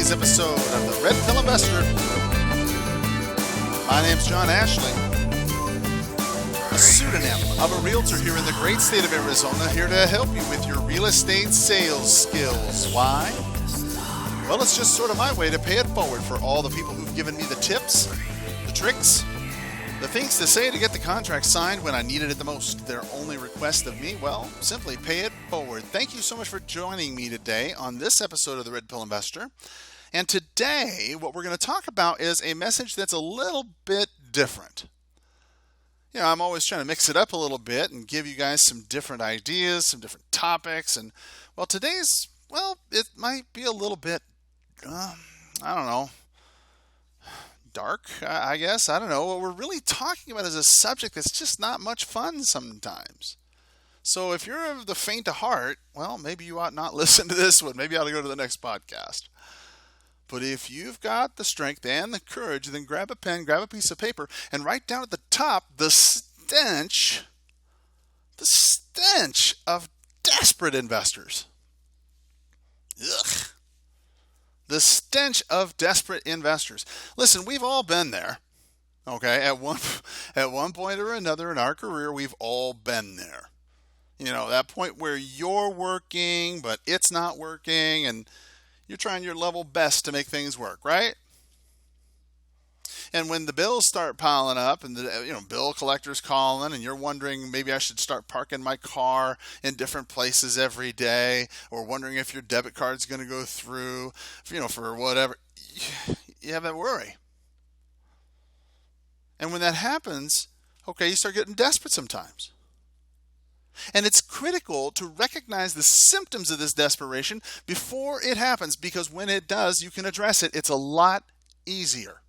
today's episode of the Red Pill Investor. My name's John Ashley, a pseudonym of a realtor here in the great state of Arizona, here to help you with your real estate sales skills. Why? Well, it's just sort of my way to pay it forward for all the people who've given me the tips, the tricks, the things to say to get the contract signed when I needed it the most. Their only request of me, well, simply pay it forward. Thank you so much for joining me today on this episode of the Red Pill Investor. And today, what we're going to talk about is a message that's a little bit different. You know, I'm always trying to mix it up a little bit and give you guys some different ideas, some different topics. And, well, today's, well, it might be a little bit, I don't know, dark, I guess. I don't know. What we're really talking about is a subject that's just not much fun sometimes. So if you're of the faint of heart, well, maybe you ought not listen to this one. Maybe you ought to go to the next podcast. But if you've got the strength and the courage, then grab a pen, grab a piece of paper, and write down at the top the stench of desperate investors. Ugh. The stench of desperate investors. Listen, we've all been there. Okay, at one point or another in our career, we've all been there. You know, that point where you're working, but it's not working, and you're trying your level best to make things work, right? And when the bills start piling up and the bill collector's calling and you're wondering maybe I should start parking my car in different places every day, or wondering if your debit card's going to go through, for whatever, you have that worry. And when that happens, okay, you start getting desperate sometimes. And it's critical to recognize the symptoms of this desperation before it happens, because when it does, you can address it. It's a lot easier.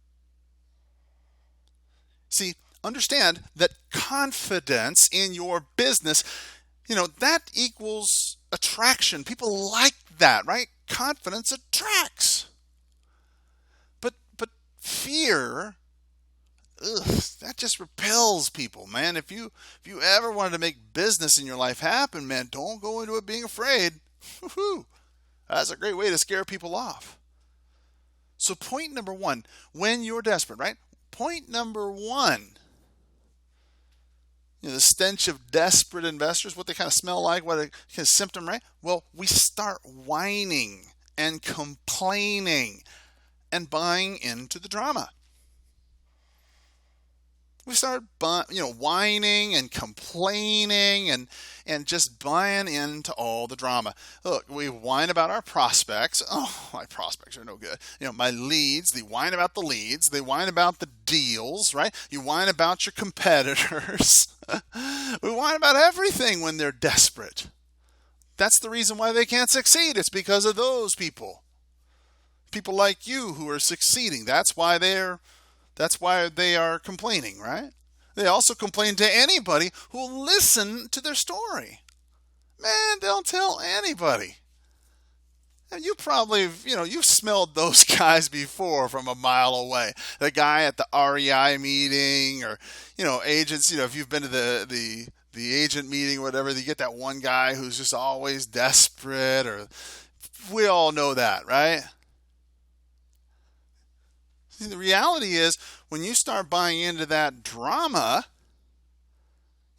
See, understand that confidence in your business, that equals attraction. People like that, right? Confidence attracts. But fear, that just repels people, man. If you ever wanted to make business in your life happen, man, don't go into it being afraid. Woo-hoo. That's a great way to scare people off. So point number one, when you're desperate, right? Point number one, the stench of desperate investors, what they kind of smell like, what a kind of symptom, right? Well, we start whining and complaining and buying into the drama. We start whining and complaining and just buying into all the drama. Look, we whine about our prospects. Oh, my prospects are no good. My leads, they whine about the leads. They whine about the deals, right? You whine about your competitors. We whine about everything when they're desperate. That's the reason why they can't succeed. It's because of those people. People like you who are succeeding. That's why they are complaining, right? They also complain to anybody who will listen to their story. Man, they'll tell anybody. And you probably, you've smelled those guys before from a mile away. The guy at the REI meeting, or, agents, if you've been to the agent meeting or whatever, you get that one guy who's just always desperate, or we all know that, right? See, the reality is, when you start buying into that drama,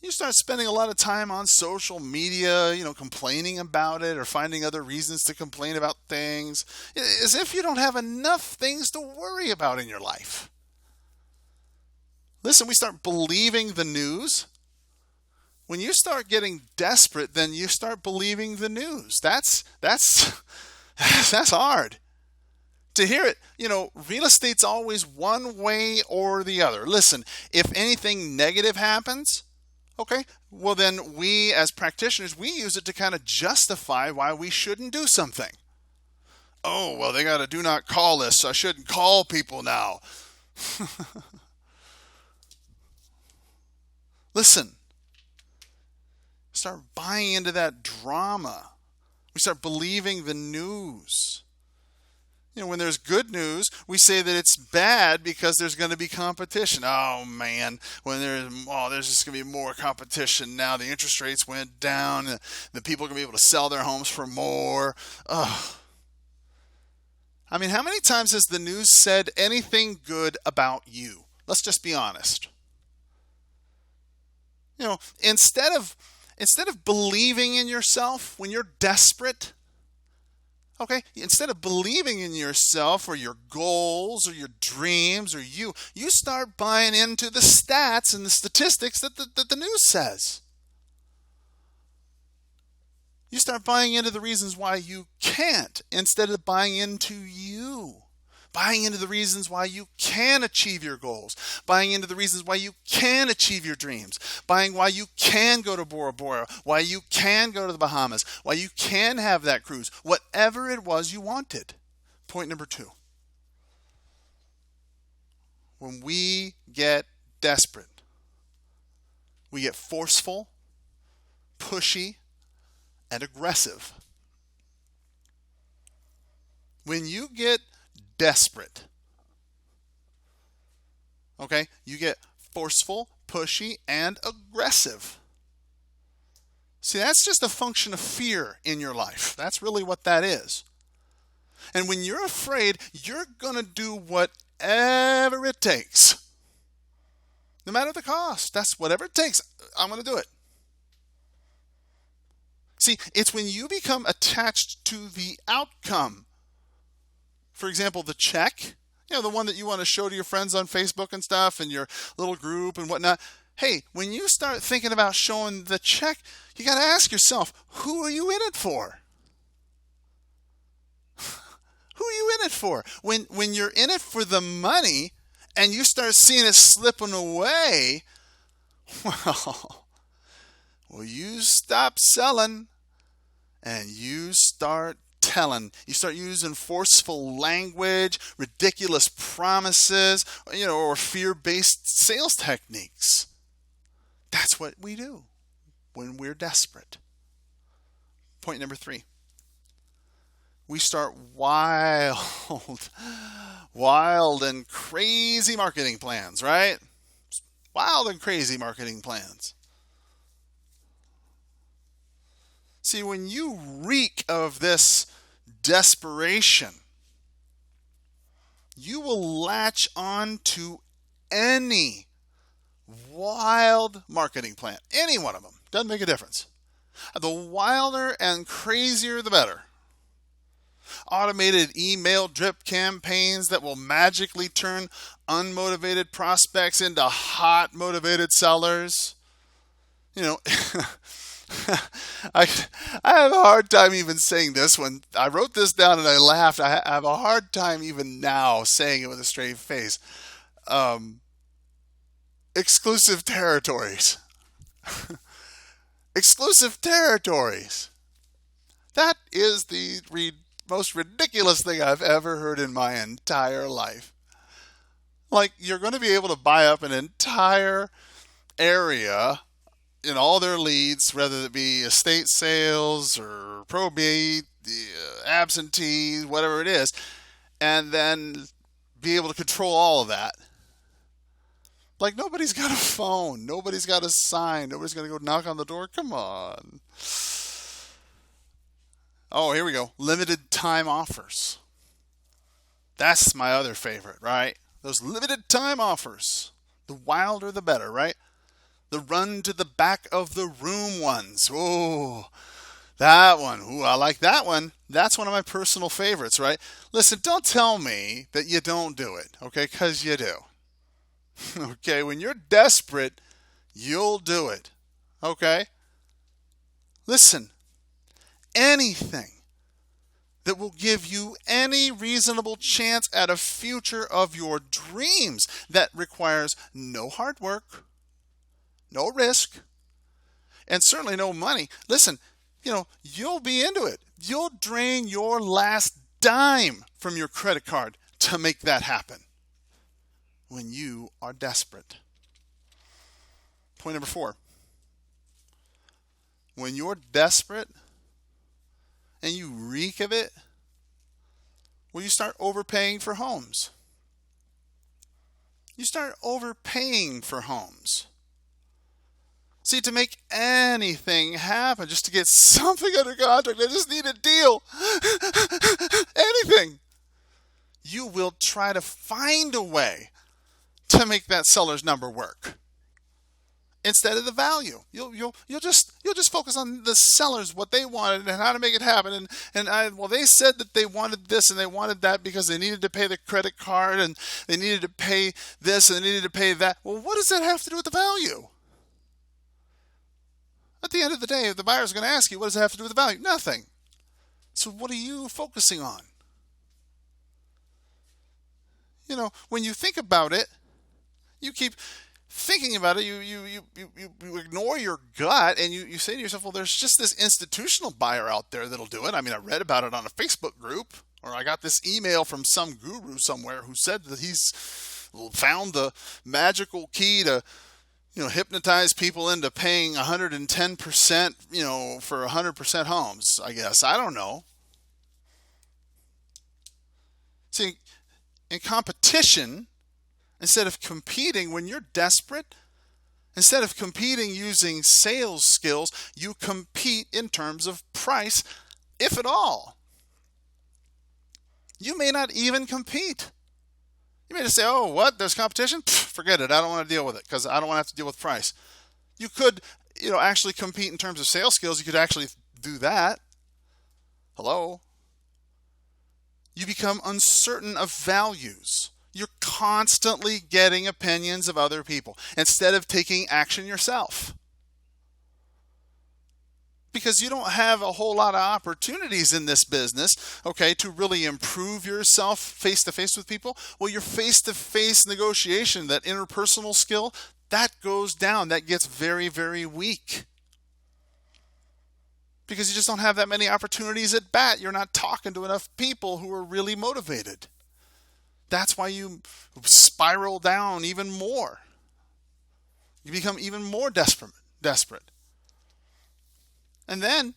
you start spending a lot of time on social media, complaining about it or finding other reasons to complain about things, as if you don't have enough things to worry about in your life. Listen, we start believing the news. When you start getting desperate, then you start believing the news. That's hard. To hear it, real estate's always one way or the other. Listen, if anything negative happens, okay, well then we as practitioners, we use it to kind of justify why we shouldn't do something. Oh, well, they got a do not call list, so I shouldn't call people now. Listen, start buying into that drama. We start believing the news. When there's good news, we say that it's bad because there's going to be competition. Oh man, when there's just going to be more competition now. The interest rates went down, and the people are going to be able to sell their homes for more. I mean, how many times has the news said anything good about you? Let's just be honest. Instead of believing in yourself when you're desperate, okay, instead of believing in yourself or your goals or your dreams or you start buying into the stats and the statistics that the news says. You start buying into the reasons why you can't instead of buying into you. Buying into the reasons why you can achieve your goals. Buying into the reasons why you can achieve your dreams. Buying why you can go to Bora Bora. Why you can go to the Bahamas. Why you can have that cruise. Whatever it was you wanted. Point number 2. When we get desperate, we get forceful, pushy, and aggressive. When you get desperate, okay, you get forceful, pushy, and aggressive. See, that's just a function of fear in your life. That's really what that is. And when you're afraid, you're going to do whatever it takes. No matter the cost. That's whatever it takes. I'm going to do it. See, it's when you become attached to the outcome. For example, the check, the one that you want to show to your friends on Facebook and stuff and your little group and whatnot. Hey, when you start thinking about showing the check, you got to ask yourself, who are you in it for? Who are you in it for? When you're in it for the money and you start seeing it slipping away, well, you stop selling and you start telling. You start using forceful language, ridiculous promises, or fear-based sales techniques. That's what we do when we're desperate. Point number 3. We start wild and crazy marketing plans, right? Wild and crazy marketing plans. See, when you reek of this desperation, you will latch on to any wild marketing plan. Any one of them. Doesn't make a difference. The wilder and crazier, the better. Automated email drip campaigns that will magically turn unmotivated prospects into hot, motivated sellers. I have a hard time even saying this one. I wrote this down and I laughed. I have a hard time even now saying it with a straight face. Exclusive territories. Exclusive territories. That is the most ridiculous thing I've ever heard in my entire life. Like, you're going to be able to buy up an entire area in all their leads, whether it be estate sales or probate, absentee, whatever it is, and then be able to control all of that. Like, nobody's got a phone. Nobody's got a sign. Nobody's going to go knock on the door. Come on. Oh, here we go. Limited time offers. That's my other favorite, right? Those limited time offers. The wilder the better, right? The run to the back of the room ones. Oh, that one. Ooh, I like that one. That's one of my personal favorites, right? Listen, don't tell me that you don't do it, okay? Because you do. Okay, when you're desperate, you'll do it, okay? Listen, anything that will give you any reasonable chance at a future of your dreams that requires no hard work, no risk, and certainly no money. Listen, you'll be into it. You'll drain your last dime from your credit card to make that happen when you are desperate. Point number 4. When you're desperate and you reek of it, well, you start overpaying for homes. You start overpaying for homes. See, to make anything happen, just to get something under contract, I just need a deal. Anything. you will try to find a way to make that seller's number work instead of the value. You'll just focus on the sellers, what they wanted and how to make it happen. Well, they said that they wanted this and they wanted that because they needed to pay the credit card and they needed to pay this and they needed to pay that. Well, what does that have to do with the value? At the end of the day, the buyer's going to ask you, what does it have to do with the value? Nothing. So what are you focusing on? When you think about it, you keep thinking about it, you ignore your gut and you say to yourself, well, there's just this institutional buyer out there that'll do it. I mean, I read about it on a Facebook group, or I got this email from some guru somewhere who said that he's found the magical key to hypnotize people into paying 110%, for 100% homes, I guess. I don't know. See, in competition, instead of competing when you're desperate, instead of competing using sales skills, you compete in terms of price, if at all. You may not even compete. You may just say, oh, what? There's competition? Forget it. I don't want to deal with it because I don't want to have to deal with price. You could, actually compete in terms of sales skills. You could actually do that. Hello? You become uncertain of values. You're constantly getting opinions of other people instead of taking action yourself. Because you don't have a whole lot of opportunities in this business, okay, to really improve yourself face-to-face with people. Well, your face-to-face negotiation, that interpersonal skill, that goes down. That gets very, very weak. Because you just don't have that many opportunities at bat. You're not talking to enough people who are really motivated. That's why you spiral down even more. You become even more desperate. And then,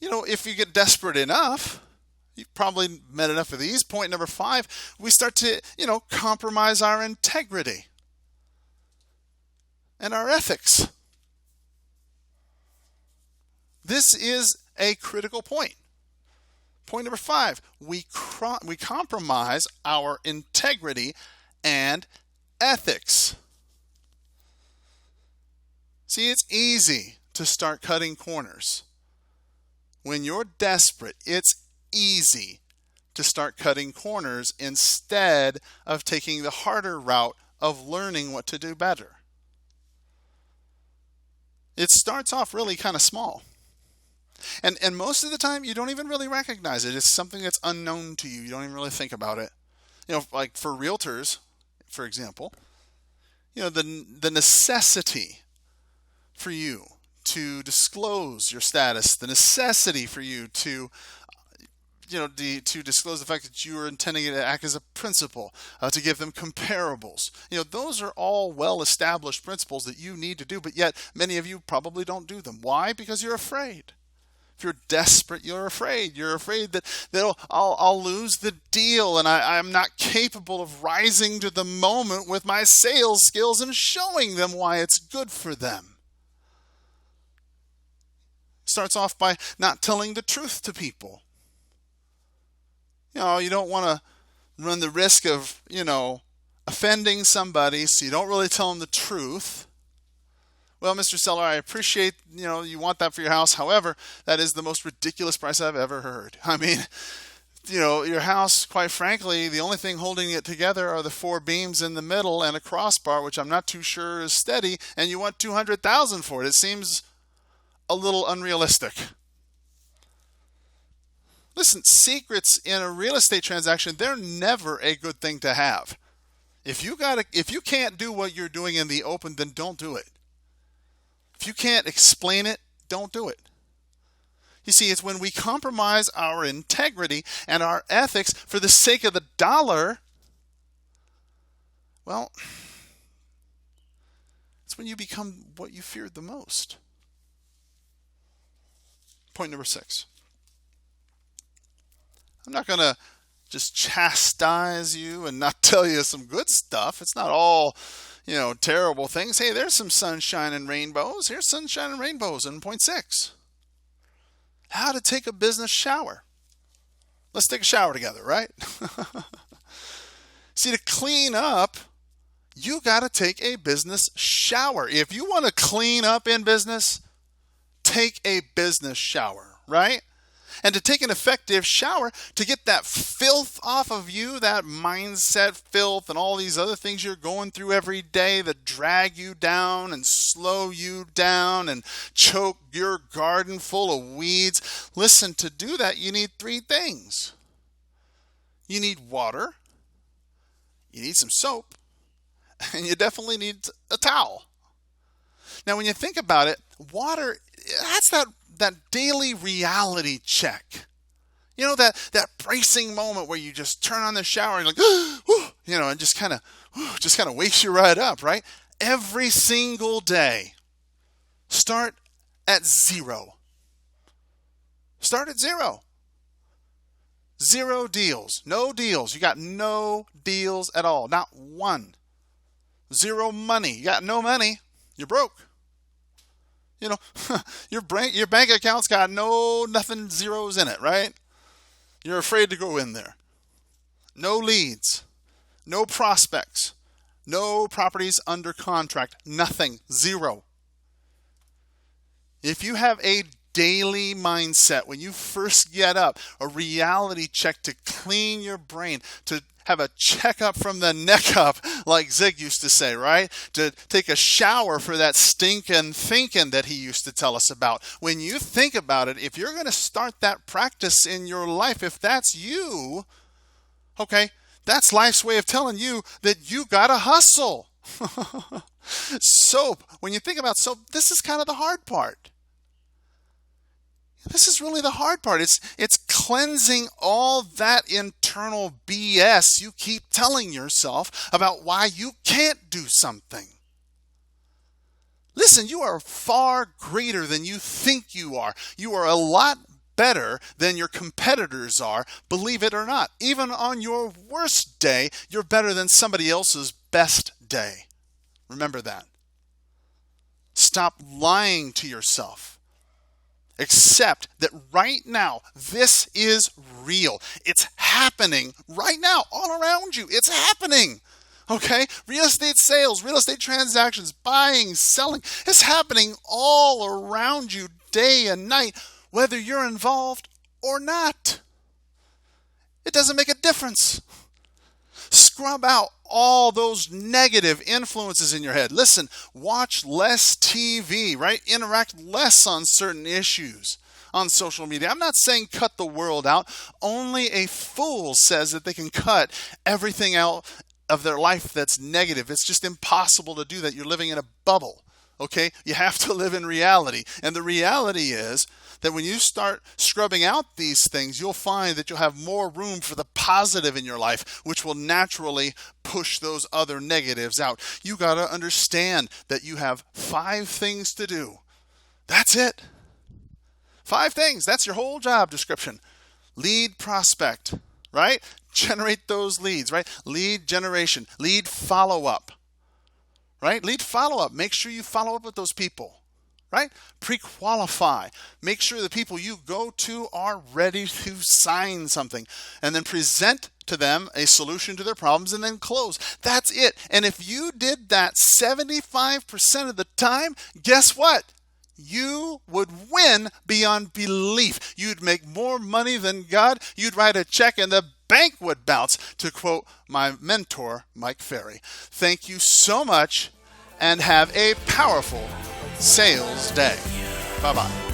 if you get desperate enough, you've probably met enough of these. Point number 5, we start to, compromise our integrity and our ethics. This is a critical point. Point number 5, we compromise our integrity and ethics. See, it's easy to start cutting corners. When you're desperate, it's easy to start cutting corners instead of taking the harder route of learning what to do better. It starts off really kind of small. And most of the time, you don't even really recognize it. It's something that's unknown to you. You don't even really think about it. Like for realtors, for example, the necessity for you to disclose your status, the necessity for you to to disclose the fact that you are intending to act as a principal, to give them comparables. Those are all well-established principles that you need to do, but yet many of you probably don't do them. Why? Because you're afraid. If you're desperate, you're afraid. You're afraid that I'll lose the deal and I'm not capable of rising to the moment with my sales skills and showing them why it's good for them. Starts off by not telling the truth to people. You don't want to run the risk of, offending somebody, so you don't really tell them the truth. Well, Mr. Seller, I appreciate, you want that for your house. However, that is the most ridiculous price I've ever heard. I mean, your house, quite frankly, the only thing holding it together are the 4 beams in the middle and a crossbar, which I'm not too sure is steady, and you want $200,000 for it. It seems a little unrealistic. Listen, secrets in a real estate transaction, they're never a good thing to have. If you can't do what you're doing in the open, then don't do it. If you can't explain it, don't do it. You see, it's when we compromise our integrity and our ethics for the sake of the dollar, well, it's when you become what you feared the most. Point number 6. I'm not going to just chastise you and not tell you some good stuff. It's not all, terrible things. Hey, there's some sunshine and rainbows. Here's sunshine and rainbows in point 6. How to take a business shower. Let's take a shower together, right? See, to clean up, you got to take a business shower. If you want to clean up in business, take a business shower, right? And to take an effective shower, to get that filth off of you, that mindset filth and all these other things you're going through every day that drag you down and slow you down and choke your garden full of weeds. Listen, to do that, you need three things. You need water, you need some soap, and you definitely need a towel. Now, when you think about it, water, that's that daily reality check. You know, that bracing moment where you just turn on the shower and you're like, and just kind of wakes you right up, right? Every single day, start at zero. Start at zero. Zero deals. No deals. You got no deals at all. Not one. Zero money. You got no money. You're broke. You know, your bank account's got nothing zeros in it, right? You're afraid to go in there. No leads. No prospects. No properties under contract. Nothing. Zero. If you have a daily mindset, when you first get up, a reality check to clean your brain, to have a checkup from the neck up, like Zig used to say, right? To take a shower for that stinking thinking that he used to tell us about. When you think about it, if you're going to start that practice in your life, if that's you, okay, that's life's way of telling you that you got to hustle. Soap, when you think about soap, this is kind of the hard part. This is really the hard part. It's cleansing all that internal BS you keep telling yourself about why you can't do something. Listen, you are far greater than you think you are. You are a lot better than your competitors are, believe it or not. Even on your worst day, you're better than somebody else's best day. Remember that. Stop lying to yourself. Accept that right now, this is real. It's happening right now, all around you. It's happening. Okay? Real estate sales, real estate transactions, buying, selling. It's happening all around you day and night, whether you're involved or not. It doesn't make a difference. Scrub out all those negative influences in your head. Listen, watch less TV, right? Interact less on certain issues on social media. I'm not saying cut the world out. Only a fool says that they can cut everything out of their life that's negative. It's just impossible to do that. You're living in a bubble. Okay? You have to live in reality. And the reality is that when you start scrubbing out these things, you'll find that you'll have more room for the positive in your life, which will naturally push those other negatives out. You got to understand that you have 5 things to do. That's it. 5 things. That's your whole job description. Lead prospect, right? Generate those leads, right? Lead generation, lead follow-up. Right? Lead follow-up. Make sure you follow up with those people. Right? Pre-qualify. Make sure the people you go to are ready to sign something. And then present to them a solution to their problems and then close. That's it. And if you did that 75% of the time, guess what? You would win beyond belief. You'd make more money than God. You'd write a check and the bank would bounce, to quote my mentor, Mike Ferry. Thank you so much and have a powerful sales day. Bye-bye.